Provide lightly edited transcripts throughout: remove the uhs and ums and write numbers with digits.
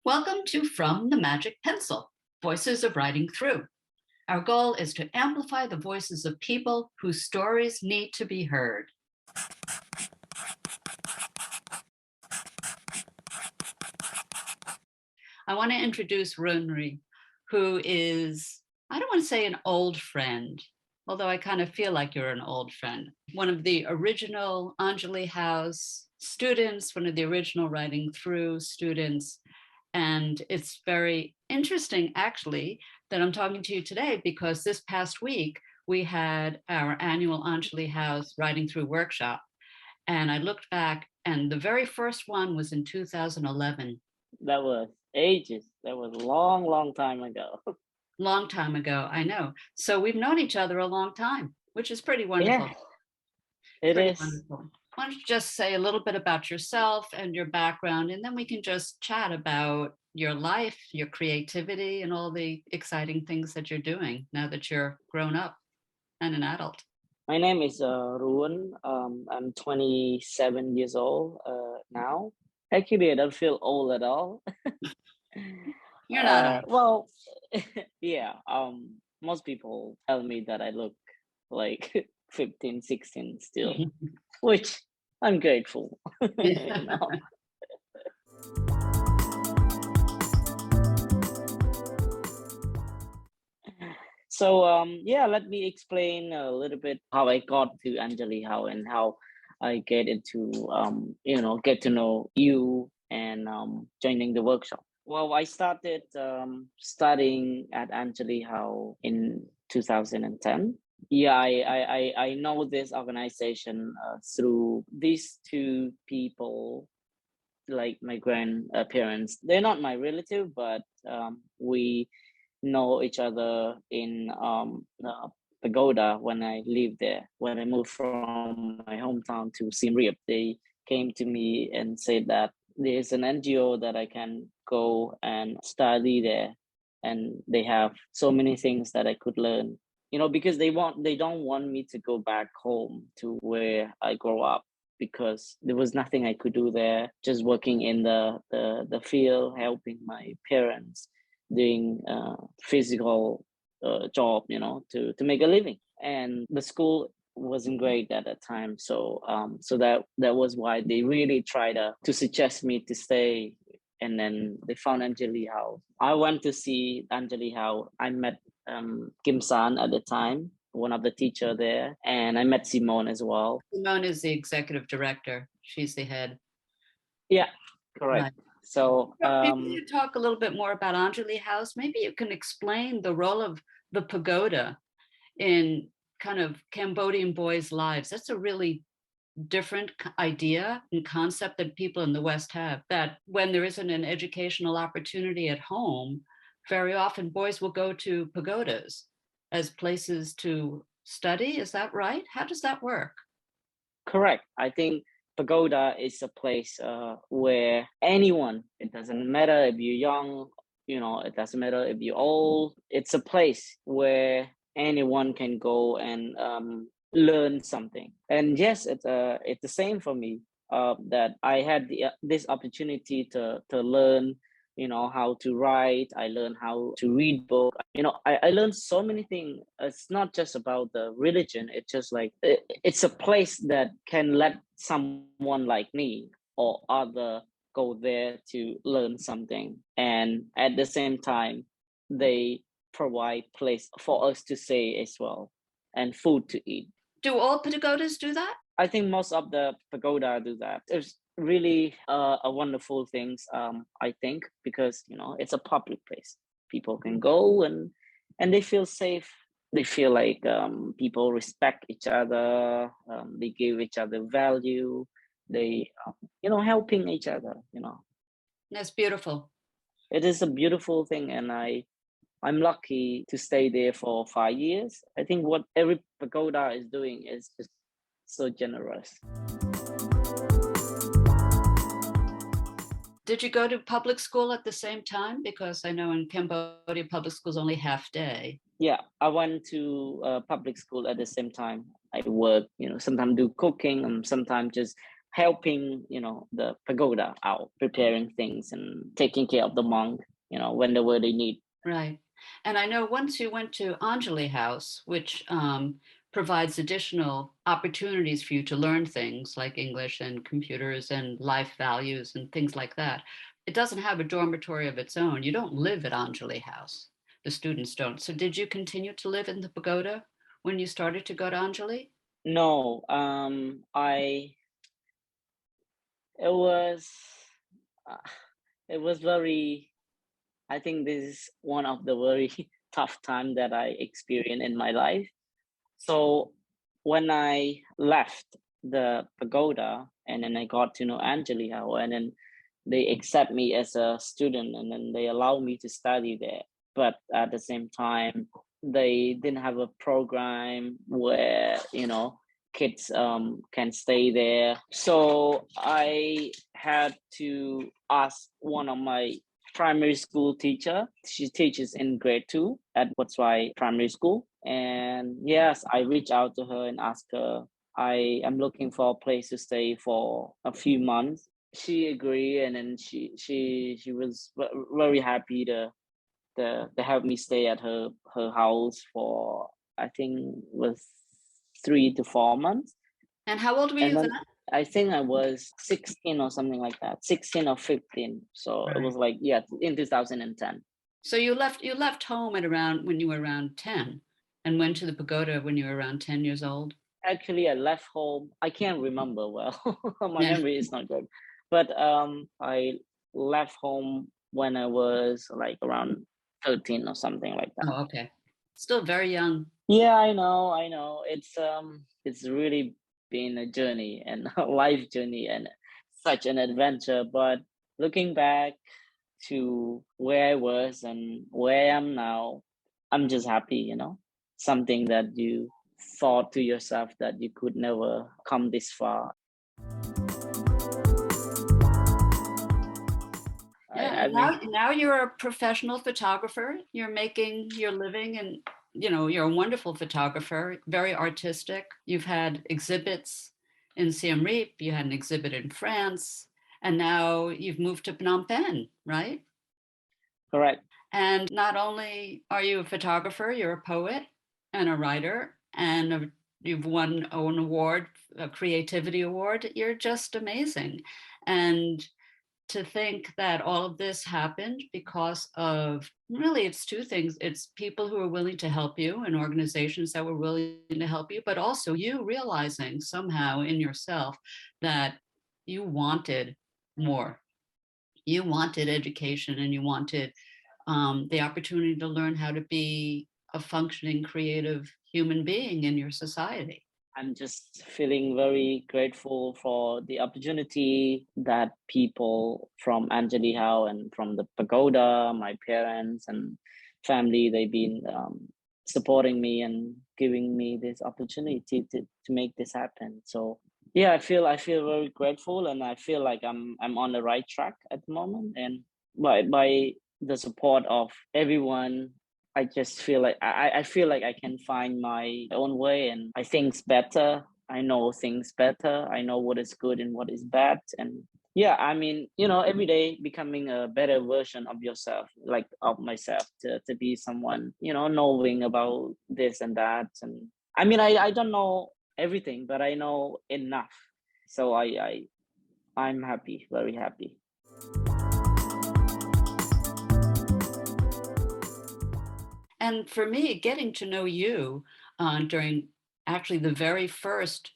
Welcome to From the Magic Pencil, Voices of Writing Through. Our goal is to amplify the voices of people whose stories need to be heard. I want to introduce Roun Ry, who is, I don't want to say an old friend, although I kind of feel like you're an old friend. One of the original Anjali House students, one of the original Writing Through students. And it's very interesting, actually, that I'm talking to you today because this past week we had our annual Anjali House Writing Through workshop. And I looked back, and the very first one was in 2011. That was ages. That was a long, long time ago. Long time ago, I know. So we've known each other a long time, which is pretty wonderful. Yeah, it Pretty is. wonderful. Why don't you just say a little bit about yourself and your background, and then we can just chat about your life, your creativity, and all the exciting things that you're doing now that you're grown up and an adult. My name is Roun. I'm 27 years old now. Actually, I don't feel old at all. You're not old. Well, yeah. Most people tell me that I look like 15, 16 still, which I'm grateful. You know. So yeah, let me explain a little bit how I got to Anjali, how I get into get to know you and joining the workshop. Well, I started studying at Anjali How in 2010. Yeah, I know this organization through these two people, like my grandparents. They're not my relative, but we know each other in Pagoda when I lived there. When I moved from my hometown to Siem Reap, they came to me and said that there's an NGO that I can go and study there, and they have so many things that I could learn. You know, because they don't want me to go back home to where I grew up, because there was nothing I could do there, just working in the field, helping my parents, doing physical job, to make a living. And the school wasn't great at that time, so that was why they really tried to suggest me to stay. And then they found Anjali How. I went to see Anjali How. I met Kim San at the time, one of the teacher there, and I met Simone as well. Simone is the executive director. She's the head. Yeah, correct. Right. So Maybe you talk a little bit more about Anjali House. Maybe you can explain the role of the pagoda in kind of Cambodian boys' lives. That's a really different idea and concept that people in the West have, that when there isn't an educational opportunity at home, very often boys will go to pagodas as places to study. Is that right? How does that work? correct. I think pagoda is a place where anyone, it doesn't matter if you're young, it doesn't matter if you're old. It's a place where anyone can go and learn something. And yes, it's the same for me. That I had this opportunity to learn, how to write. I learned how to read book. I learned so many things. It's not just about the religion. It's just like it's a place that can let someone like me or other go there to learn something, and at the same time they provide place for us to stay as well, and food to eat. Do all pagodas do that? I think most of the pagoda do that. It's really a wonderful things. I think, because it's a public place. People can go and they feel safe. They feel like people respect each other. They give each other value. They helping each other. That's beautiful. It is a beautiful thing, and I'm lucky to stay there for 5 years. I think what every pagoda is doing is just so generous. Did you go to public school at the same time? Because I know in Cambodia, public school is only half day. Yeah, I went to public school at the same time. I work, sometimes do cooking and sometimes just helping, the pagoda out, preparing things and taking care of the monk, whenever they need. Right. And I know once you went to Anjali House, which provides additional opportunities for you to learn things like English and computers and life values and things like that. It doesn't have a dormitory of its own. You don't live at Anjali House. The students don't. So did you continue to live in the pagoda when you started to go to Anjali? No, I it was uh, it was very. I think this is one of the very tough time that I experienced in my life. So when I left the pagoda and then I got to know Anjali how, and then they accept me as a student and then they allow me to study there. But at the same time, they didn't have a program where, kids can stay there. So I had to ask one of my primary school teacher. She teaches in grade 2 at what's why primary school. And yes, I reached out to her and asked her, I am looking for a place to stay for a few months. She agreed, and then she was very happy to help me stay at her house for, I think, was 3 to 4 months. And how old were And you then then? I think I was 16 or something like that, 16 or 15. So it Right. was like, yeah, in 2010. So you left home at around when you were around 10 and went to the pagoda when you were around 10 years old. Actually, I left home. I can't remember well. My Yeah. memory is not good. But I left home when I was like around 13 or something like that. Oh, okay. Still very young. Yeah, I know. It's really been a journey and a life journey and such an adventure. But looking back to where I was and where I am now, I'm just happy. Something that you thought to yourself that you could never come this far. I, Yeah, I and mean, now you're a professional photographer. You're making your living and you're a wonderful photographer, very artistic. You've had exhibits in Siem Reap, you had an exhibit in France, and now you've moved to Phnom Penh, right? correct. And not only are you a photographer, you're a poet and a writer, and you've won an award, a creativity award. You're just amazing. And to think that all of this happened because of really it's two things. It's people who are willing to help you and organizations that were willing to help you, but also you realizing somehow in yourself that you wanted more. You wanted education and you wanted the opportunity to learn how to be a functioning, creative human being in your society. I'm just feeling very grateful for the opportunity that people from Anjali House and from the pagoda, my parents and family, they've been supporting me and giving me this opportunity to make this happen. So yeah, I feel very grateful, and I feel like I'm on the right track at the moment. And by the support of everyone, I just feel like I feel like I can find my own way, and I think better. I know things better. I know what is good and what is bad. And yeah, I mean, every day becoming a better version of yourself, like of myself, to be someone, knowing about this and that. And I mean, I don't know everything, but I know enough. So I'm happy, very happy. And for me, getting to know you during actually the very first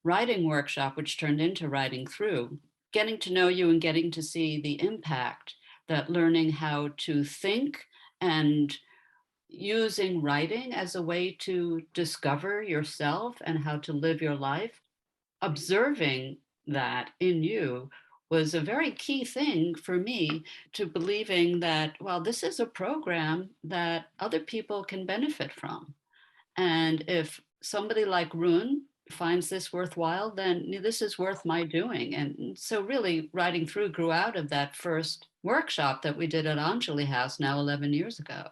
writing workshop, which turned into writing through, getting to know you and getting to see the impact that learning how to think and using writing as a way to discover yourself and how to live your life, observing that in you was a very key thing for me to believing that, well, this is a program that other people can benefit from. And if somebody like Roun finds this worthwhile, then this is worth my doing. And so, really, writing through grew out of that first workshop that we did at Anjali House now 11 years ago.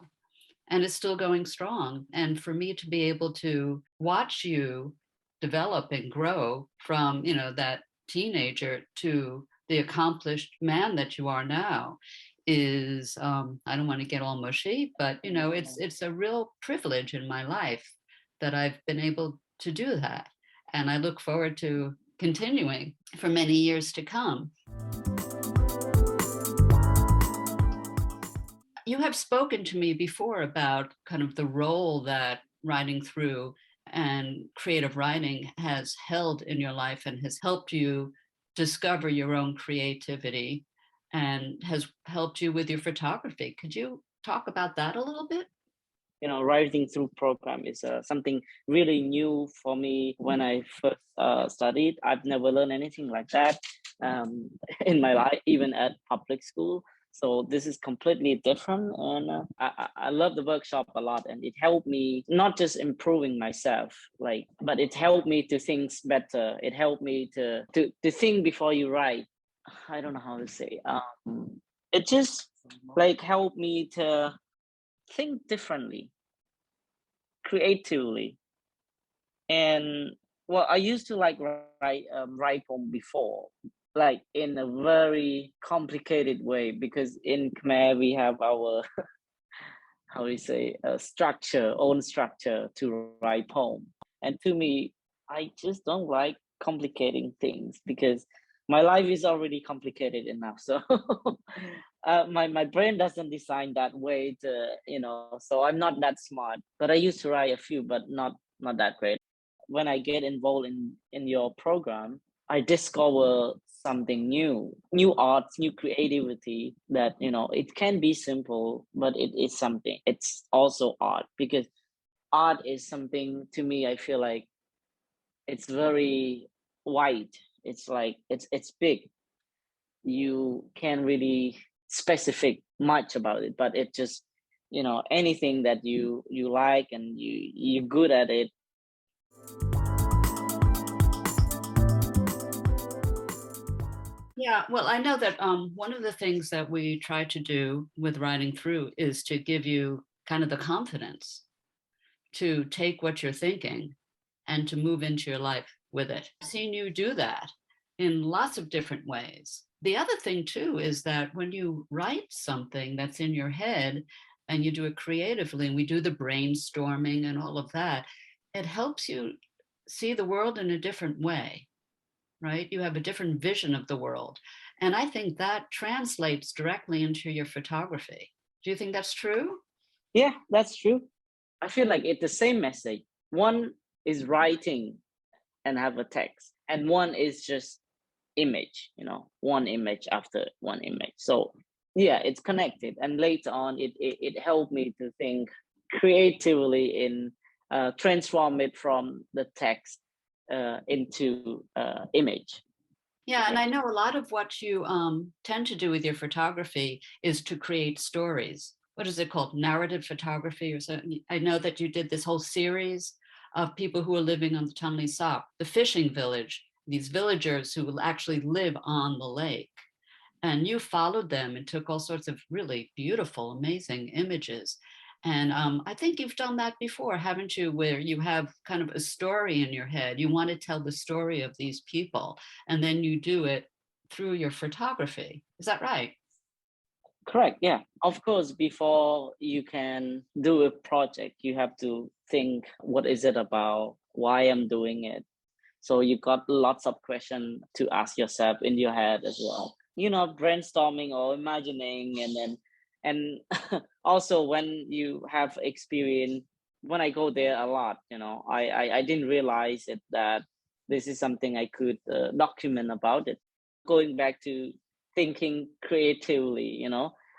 And it's still going strong. And for me to be able to watch you develop and grow from, that teenager to the accomplished man that you are now is I don't want to get all mushy, but it's a real privilege in my life that I've been able to do that. And I look forward to continuing for many years to come. You have spoken to me before about kind of the role that writing through and creative writing has held in your life and has helped you discover your own creativity and has helped you with your photography. Could you talk about that a little bit? Writing through program is something really new for me. When I first studied, I've never learned anything like that um, in my life, even at public school. So this is completely different, and I love the workshop a lot, and it helped me not just improving myself, but it helped me to think better. It helped me to think before you write. I don't know how to say. It just helped me to think differently, creatively. And well, I used to write poem before, like in a very complicated way, because in Khmer we have our how we say own structure to write poem. And to me, I just don't like complicating things, because my life is already complicated enough. So my brain doesn't design that way to, so I'm not that smart. But I used to write a few, but not that great. When I get involved in your program, I discover something new arts, new creativity, that it can be simple, but it is something. It's also art, because art is something, to me, I feel like it's very wide. It's like it's big. You can't really specific much about it, but it just, anything that you like and you're good at it. Yeah, well, I know that one of the things that we try to do with writing through is to give you kind of the confidence to take what you're thinking and to move into your life with it. I've seen you do that in lots of different ways. The other thing, too, is that when you write something that's in your head and you do it creatively, and we do the brainstorming and all of that, it helps you see the world in a different way, right? You have a different vision of the world. And I think that translates directly into your photography. Do you think that's true? Yeah, that's true. I feel like it's the same message. One is writing and have a text, and one is just image, one image after one image. So yeah, it's connected. And later on, it helped me to think creatively in transform it from the text into image. Yeah, and I know a lot of what you tend to do with your photography is to create stories. What is it called? Narrative photography or something? I know that you did this whole series of people who are living on the Tonle Sap, the fishing village, these villagers who will actually live on the lake. And you followed them and took all sorts of really beautiful, amazing images. And I think you've done that before, haven't you? Where you have kind of a story in your head. You want to tell the story of these people, and then you do it through your photography. Is that right? Correct. Yeah. Of course, before you can do a project, you have to think, what is it about? Why I'm doing it? So you got lots of questions to ask yourself in your head as well. Brainstorming or imagining, and then and also when you have experience. When I go there a lot, I didn't realize it that this is something I could document about it. Going back to thinking creatively,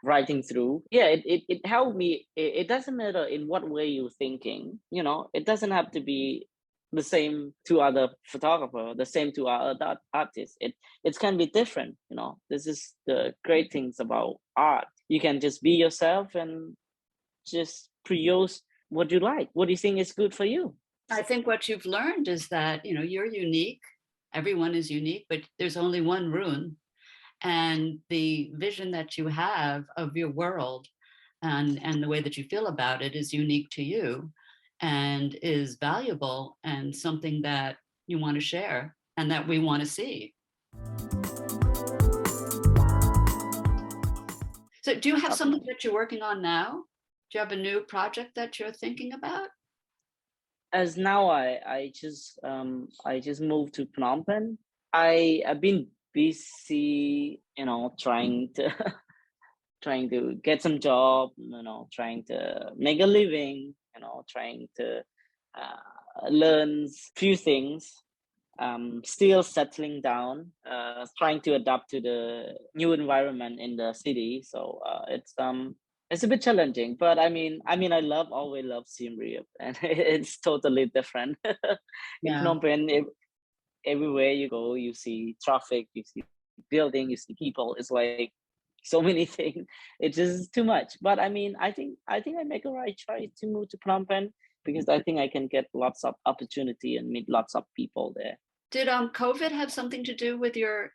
writing through. Yeah, it helped me. It doesn't matter in what way you're thinking. It doesn't have to be the same to other photographer, the same to other artists. It can be different. This is the great things about art. You can just be yourself and just produce what you like, what you think is good for you. I think what you've learned is that you're unique. Everyone is unique, but there's only one Roun, and the vision that you have of your world and the way that you feel about it is unique to you and is valuable and something that you want to share and that we want to see. So do you have Top something notch. that you're working on now? Do you have a new project that you're thinking about? As now I just moved to Phnom Penh. I've been busy, trying to trying to get some job, trying to make a living, trying to learn few things. Still settling down, trying to adapt to the new environment in the city. So it's a bit challenging, but I love always love Siem Reap, and it's totally different. In Yeah. Phnom Penh, everywhere you go, you see traffic, you see building, you see people. It's like so many things. It's just too much. But I think I make a right choice to move to Phnom Penh because I think I can get lots of opportunity and meet lots of people there. Did COVID have something to do with your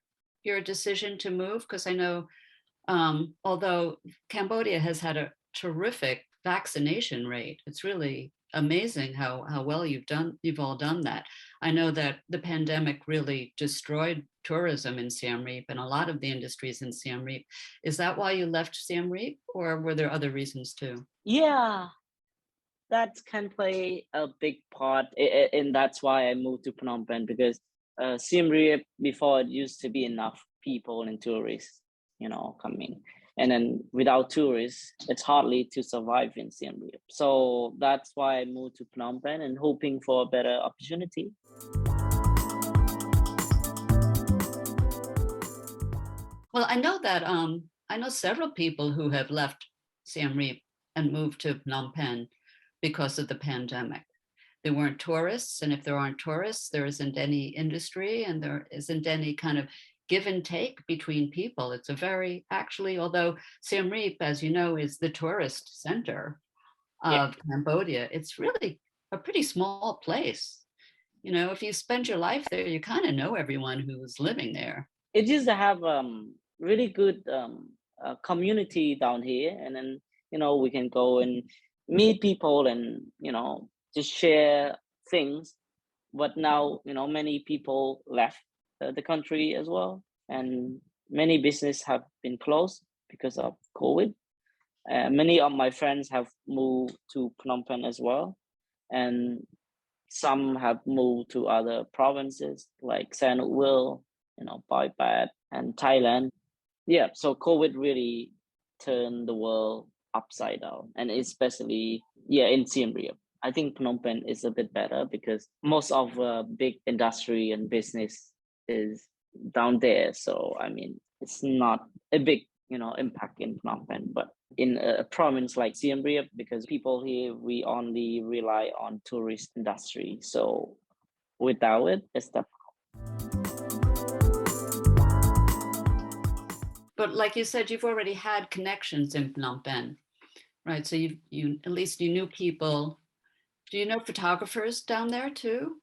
decision to move? Because I know although Cambodia has had a terrific vaccination rate, it's really amazing how well you've all done that. I know that the pandemic really destroyed tourism in Siem Reap and a lot of the industries in Siem Reap. Is that why you left Siem Reap, or were there other reasons too? Yeah, that can play a big part, and that's why I moved to Phnom Penh because Siem Reap before it used to be enough people and tourists, coming, and then without tourists, it's hardly to survive in Siem Reap. So that's why I moved to Phnom Penh and hoping for a better opportunity. Well, I know several people who have left Siem Reap and moved to Phnom Penh because of the pandemic. There weren't tourists, and if there aren't tourists, there isn't any industry, and there isn't any kind of give and take between people. It's a very actually, although Siem Reap, as you know, is the tourist center Yeah, of Cambodia, it's really a pretty small place. If you spend your life there, you kind of know everyone who's living there. it used to have really good community down here, and then we can go and meet people and just share things. But now many people left the country as well, and many business have been closed because of COVID. Many of my friends have moved to Phnom Penh as well, and some have moved to other provinces like Sanukville, Pai Pat, and Thailand. Yeah, so COVID really turned the world upside down, and especially in Siem Reap. I think Phnom Penh is a bit better because most of big industry and business is down there. So it's not a big impact in Phnom Penh, but in a province like Siem Reap, because people here we only rely on tourist industry. So without it, it's tough. But like you said, you've already had connections in Phnom Penh, right? So you at least you knew people. Do you know photographers down there too?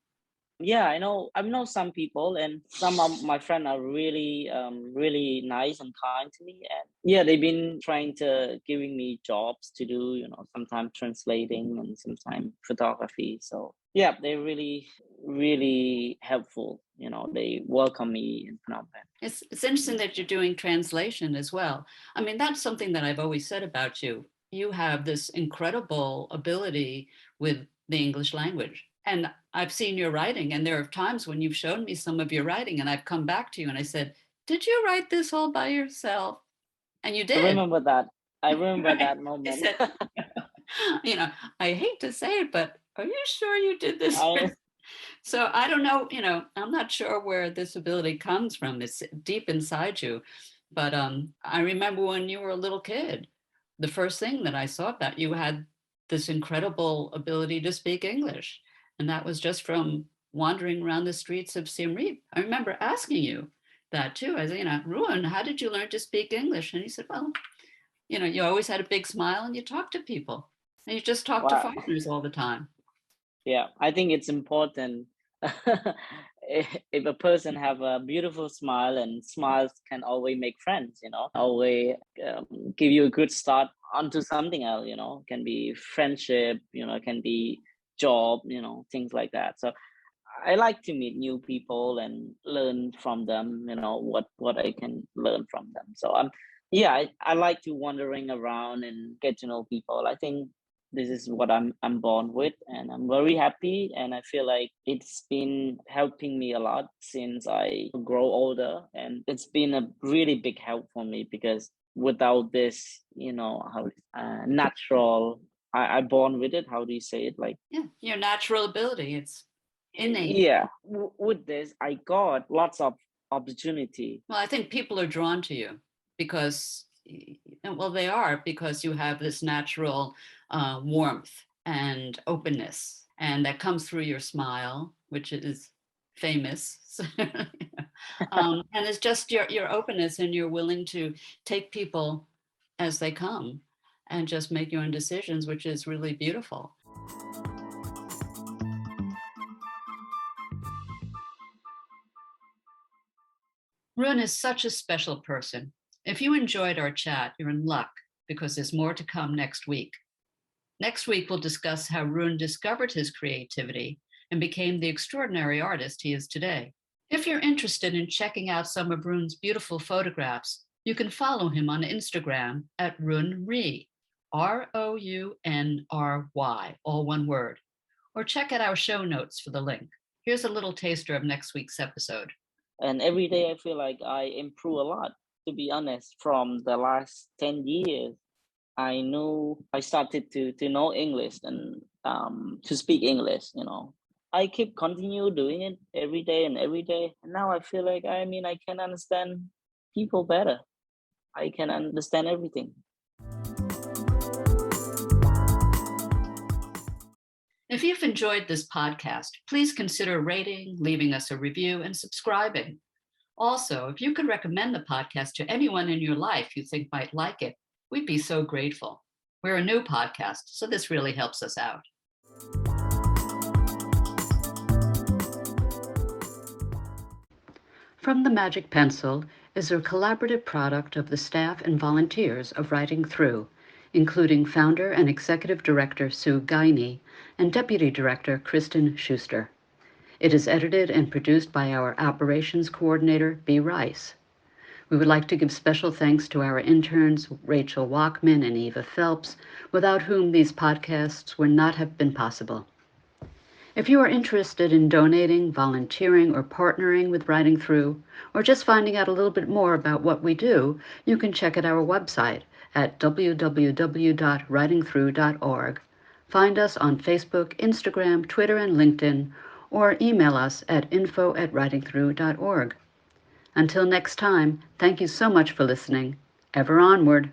Yeah, I know some people, and some of my friends are really really nice and kind to me, and yeah, they've been trying to giving me jobs to do, sometimes translating and sometimes photography. So yeah, they're really really helpful. They welcome me in Phnom Penh. It's interesting that you're doing translation as well. I mean, that's something that I've always said about you. You have this incredible ability with the English language. And I've seen your writing, and there are times when you've shown me some of your writing, and I've come back to you and I said, "Did you write this all by yourself?" And you I did, remember that. I remember right? that I moment. said, you know, I hate to say it, but are you sure you did this? I So I don't know, I'm not sure where this ability comes from. It's deep inside you. But I remember when you were a little kid, the first thing that I saw about you had this incredible ability to speak English. And that was just from wandering around the streets of Siem Reap. I remember asking you that too. I said, Ruan, how did you learn to speak English? And he said, well, you always had a big smile and you talked to people. And you just talked to wow. foreigners all the time. Yeah, I think it's important. If a person have a beautiful smile, and smiles can always make friends, always give you a good start onto something else, can be friendship, can be job, things like that. So I like to meet new people and learn from them, what I can learn from them. So yeah, I like to wandering around and get to know people. I think this is what I'm born with, and I'm very happy, and I feel like it's been helping me a lot since I grow older, and it's been a really big help for me because without this, how natural, I born with it. How do you say it? Like, Yeah, your natural ability. It's innate. yeah, with this I got lots of opportunity. Well, I think people are drawn to you because, well, they are because you have this natural warmth and openness, and that comes through your smile, which is famous. And it's just your openness, and you're willing to take people as they come and just make your own decisions, which is really beautiful. Run is such a special person. If you enjoyed our chat, you're in luck because there's more to come next week. Next week, we'll discuss how Run discovered his creativity and became the extraordinary artist he is today. If you're interested in checking out some of Run's beautiful photographs, you can follow him on Instagram at Roun Ry, Rounry, all one word, or check out our show notes for the link. Here's a little taster of next week's episode. And every day I feel like I improve a lot, to be honest. From the last 10 years, I started to know English and to speak English. I keep continue doing it every day and every day. And now I feel like, I can understand people better. I can understand everything. If you've enjoyed this podcast, please consider rating, leaving us a review, and subscribing. Also, if you could recommend the podcast to anyone in your life you think might like it, we'd be so grateful. We're a new podcast, so this really helps us out. From the Magic Pencil is a collaborative product of the staff and volunteers of Writing Through, including founder and executive director Sue Guiney and deputy director Kristen Schuster. It is edited and produced by our operations coordinator, B. Rice. We would like to give special thanks to our interns, Rachel Walkman and Eva Phelps, without whom these podcasts would not have been possible. If you are interested in donating, volunteering, or partnering with Writing Through, or just finding out a little bit more about what we do, you can check out our website at www.writingthrough.org. Find us on Facebook, Instagram, Twitter, and LinkedIn, or email us at info@writingthrough.org. Until next time, thank you so much for listening. Ever onward.